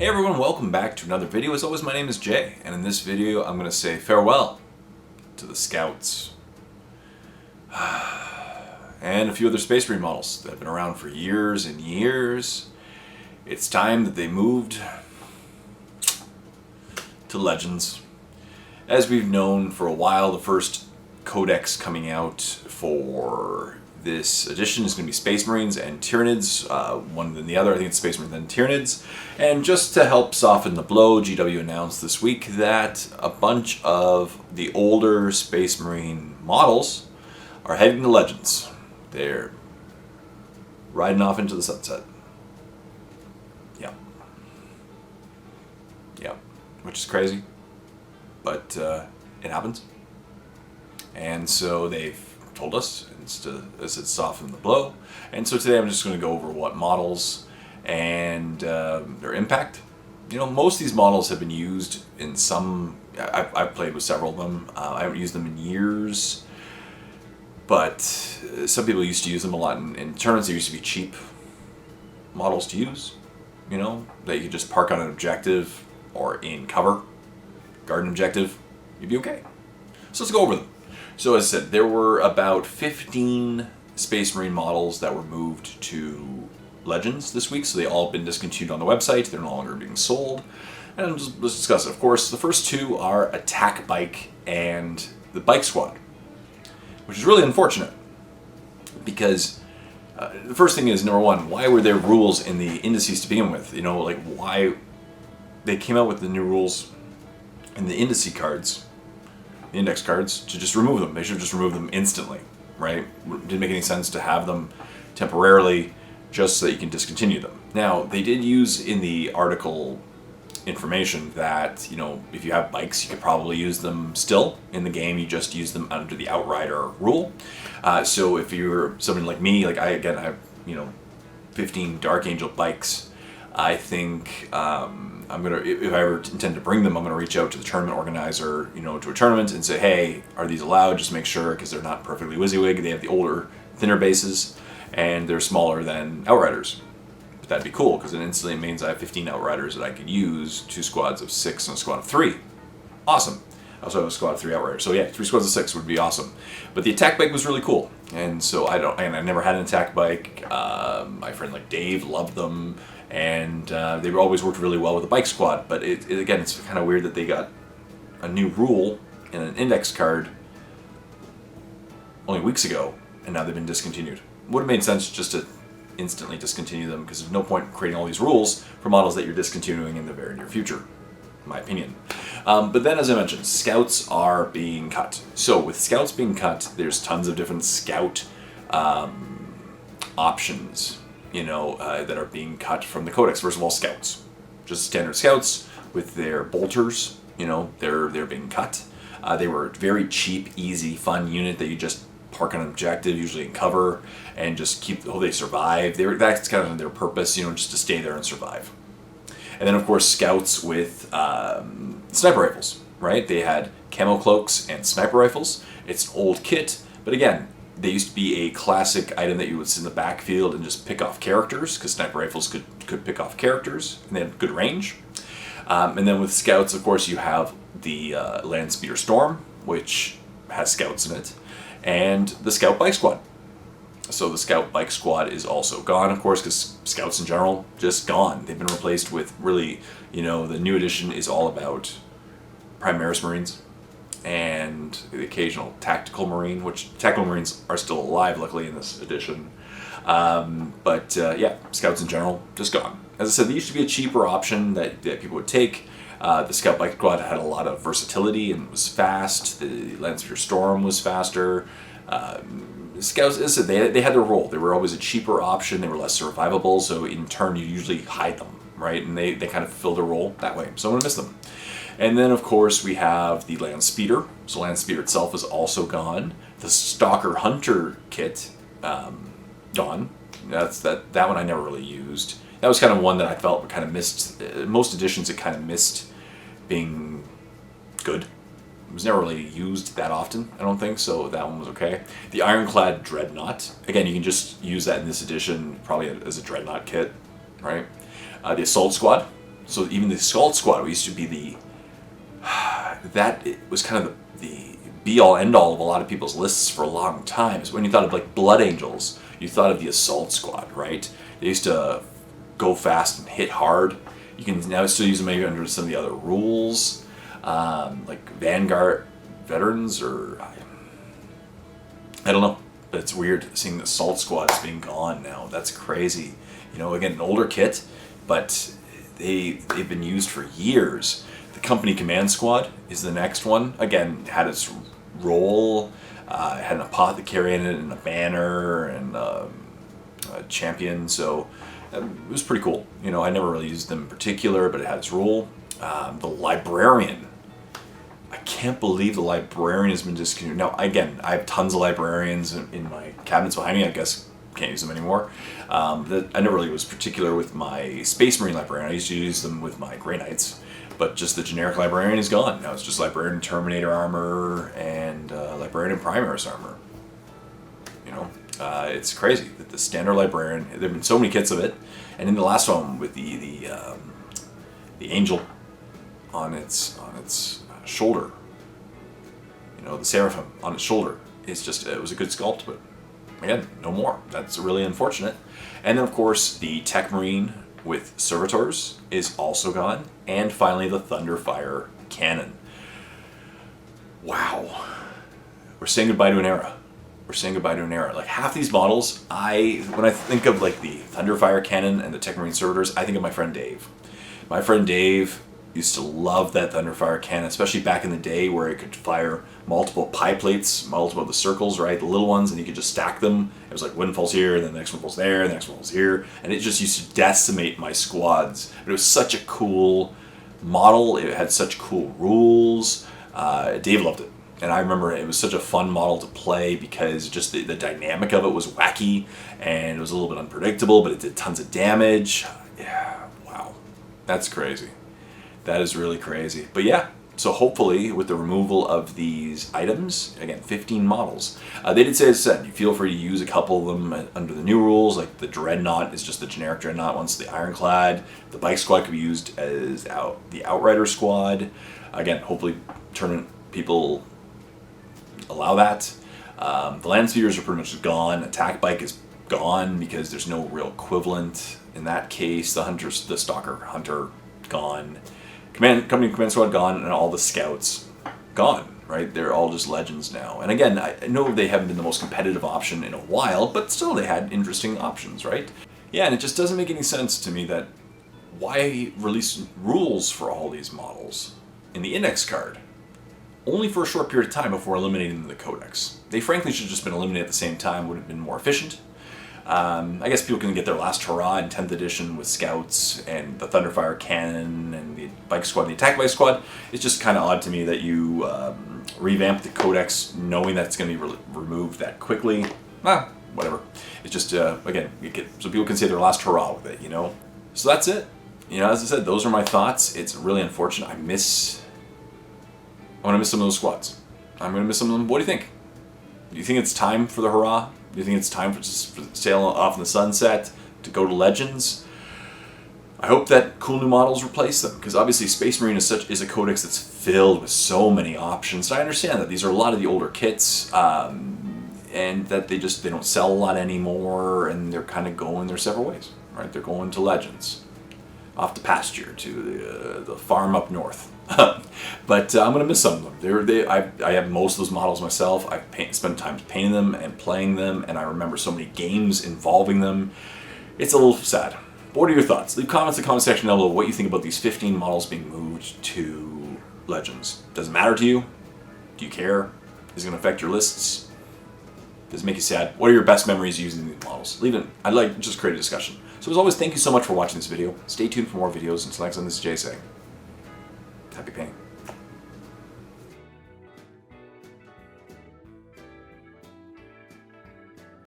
Hey everyone, welcome back to another video. As always, my name is Jay, and in this video I'm going to say farewell to the Scouts. And a few other Space Marine models that have been around for years and years. It's time that they moved to Legends. As we've known for a while, the first codex coming out for this edition is going to be Space Marines and Tyranids, one than the other. I think it's Space Marines and Tyranids. And just to help soften the blow, GW announced this week that a bunch of the older Space Marine models are heading to Legends. They're riding off into the sunset. Yeah, which is crazy, but it happens. And so they've told us as it softened the blow. And so today I'm just going to go over what models and their impact. You know, most of these models have been used in some. I've played with several of them. I haven't used them in years, but some people used to use them a lot in tournaments. They used to be cheap models to use. You know, that you could just park on an objective or in cover, garden objective, you'd be okay. So let's go over them. So as I said, there were about 15 Space Marine models that were moved to Legends this week, so they all have been discontinued on the website. They're no longer being sold. And let's discuss it. Of course, the first two are Attack Bike and the Bike Squad, which is really unfortunate because the first thing is, number one, why were there rules in the indices to begin with? You know, like why they came out with the new rules in the index cards to just remove them. They should just remove them instantly, right? It didn't make any sense to have them temporarily just so that you can discontinue them. Now, they did use in the article information that, you know, if you have bikes, you could probably use them still in the game. You just use them under the Outrider rule. So if you're someone like me, like I have, you know, 15 Dark Angel bikes, I think I'm gonna, if I ever intend to bring them, I'm gonna reach out to the tournament organizer, you know, to a tournament and say, hey, are these allowed? Just make sure, because they're not perfectly WYSIWYG. They have the older, thinner bases, and they're smaller than Outriders. But that'd be cool, because it instantly means I have 15 Outriders that I could use, 2 squads of 6 and a squad of 3. Awesome. I also have a squad of 3 Outriders. So yeah, 3 squads of 6 would be awesome. But the attack bike was really cool. And so I never had an attack bike. My friend like Dave loved them. And they always worked really well with the bike squad. But again, it's kind of weird that they got a new rule in an index card only weeks ago, and now they've been discontinued. Would have made sense just to instantly discontinue them, because there's no point in creating all these rules for models that you're discontinuing in the very near future, in my opinion. But then, as I mentioned, Scouts are being cut. So with Scouts being cut, there's tons of different Scout options, you know, that are being cut from the Codex. First of all, Scouts. Just standard Scouts with their bolters, you know, they're being cut. They were a very cheap, easy, fun unit that you just park on an objective, usually in cover, and just keep, they survive. That's kind of their purpose, you know, just to stay there and survive. And then, of course, Scouts with sniper rifles, right? They had camo cloaks and sniper rifles. It's an old kit, but again, they used to be a classic item that you would sit in the backfield and just pick off characters, because sniper rifles could pick off characters, and they had good range. And then with Scouts, of course, you have the Land Speeder Storm, which has Scouts in it, and the Scout Bike Squad. So the Scout Bike Squad is also gone, of course, because Scouts in general, just gone. They've been replaced with really, you know, the new edition is all about Primaris Marines and the occasional Tactical Marine, which Tactical Marines are still alive, luckily, in this edition. Yeah, Scouts in general, just gone. As I said, they used to be a cheaper option that people would take. The Scout Bike Squad had a lot of versatility and was fast. The Land Speeder Storm was faster. Scouts, as I said, they had their role. They were always a cheaper option. They were less survivable, so in turn you usually hide them, right? And they kind of fill their role that way. So I'm going to miss them. And then, of course, we have the Land Speeder. So Land Speeder itself is also gone. The Stalker Hunter kit, gone. That one I never really used. That was kind of one that I felt kind of missed. Most editions it kind of missed being good. It was never really used that often, I don't think, so that one was okay. The Ironclad Dreadnought. Again, you can just use that in this edition, probably as a Dreadnought kit, right? The Assault Squad. So even the Skull Squad used to be the that it was kind of the be all end all of a lot of people's lists for a long time. Is when you thought of like Blood Angels, you thought of the Assault Squad, right? They used to go fast and hit hard. You can now still use them maybe under some of the other rules, like Vanguard Veterans, or I don't know. But it's weird seeing the Assault Squads being gone now. That's crazy. You know, again, an older kit, but they've been used for years. The Company Command Squad is the next one. Again, had its role, had an apothecary in it, and a banner, and a champion. So it was pretty cool. You know, I never really used them in particular, but it had its role. The Librarian. I can't believe the Librarian has been discontinued. Now, again, I have tons of Librarians in my cabinets behind me. I guess can't use them anymore. I never really was particular with my Space Marine Librarian. I used to use them with my Grey Knights, but just the generic Librarian is gone. Now it's just Librarian Terminator armor and Librarian Primaris armor. You know, it's crazy that the standard Librarian. There've been so many kits of it, and in the last one with the angel on its shoulder, you know, the Seraphim on its shoulder. It was a good sculpt, but again, no more. That's really unfortunate. And then of course the Tech Marine with Servitors is also gone, and finally the Thunderfire Cannon. Wow, we're saying goodbye to an era. We're saying goodbye to an era. Like half these models, when I think of like the Thunderfire Cannon and the Tech Marine Servitors, I think of my friend Dave. My friend Dave used to love that Thunderfire Cannon, especially back in the day where it could fire multiple pie plates, multiple of the circles, right? The little ones, and you could just stack them. It was like one falls here, and then the next one falls there, the next one falls here, and it just used to decimate my squads. But it was such a cool model. It had such cool rules. Dave loved it. And I remember it was such a fun model to play because just the dynamic of it was wacky, and it was a little bit unpredictable, but it did tons of damage. Yeah, wow. That's crazy. That is really crazy. But yeah, so hopefully with the removal of these items, again, 15 models, they did say, as I said, you feel free to use a couple of them under the new rules, like the Dreadnought is just the generic Dreadnought once the Ironclad. The Bike Squad could be used as the Outrider Squad. Again, hopefully tournament people allow that. The Land Speeders are pretty much gone. Attack Bike is gone because there's no real equivalent in that case. The Stalker Hunter, gone. Company Command Squad gone, and all the Scouts gone, right? They're all just legends now. And again, I know they haven't been the most competitive option in a while, but still they had interesting options, right? Yeah, and it just doesn't make any sense to me that why release rules for all these models in the index card only for a short period of time before eliminating the codex. They frankly should have just been eliminated at the same time, would have been more efficient. I guess people can get their last hurrah in 10th edition with Scouts and the Thunderfire Cannon and the Bike Squad and the Attack Bike Squad. It's just kind of odd to me that you revamp the codex knowing that it's going to be removed that quickly. Whatever. It's just, again, so people can say their last hurrah with it, you know? So that's it. You know, as I said, those are my thoughts. It's really unfortunate. I'm going to miss some of those squads. I'm going to miss some of them. What do you think? Do you think it's time for the hurrah? Do you think it's time for sail off in the sunset, to go to Legends? I hope that cool new models replace them, because obviously Space Marine is a codex that's filled with so many options. I understand that these are a lot of the older kits, and that they don't sell a lot anymore, and they're kind of going their several ways, right? They're going to Legends, off to pasture, to the farm up north. But I'm gonna miss some of them. I have most of those models myself. I've spent time painting them and playing them, and I remember so many games involving them. It's a little sad. But what are your thoughts? Leave comments in the comment section down below what you think about these 15 models being moved to Legends. Does it matter to you? Do you care? Is it gonna affect your lists? Does it make you sad? What are your best memories using these models? Leave it. I'd like to just create a discussion. So as always, thank you so much for watching this video. Stay tuned for more videos. Until next time, this is Jay saying, happy painting.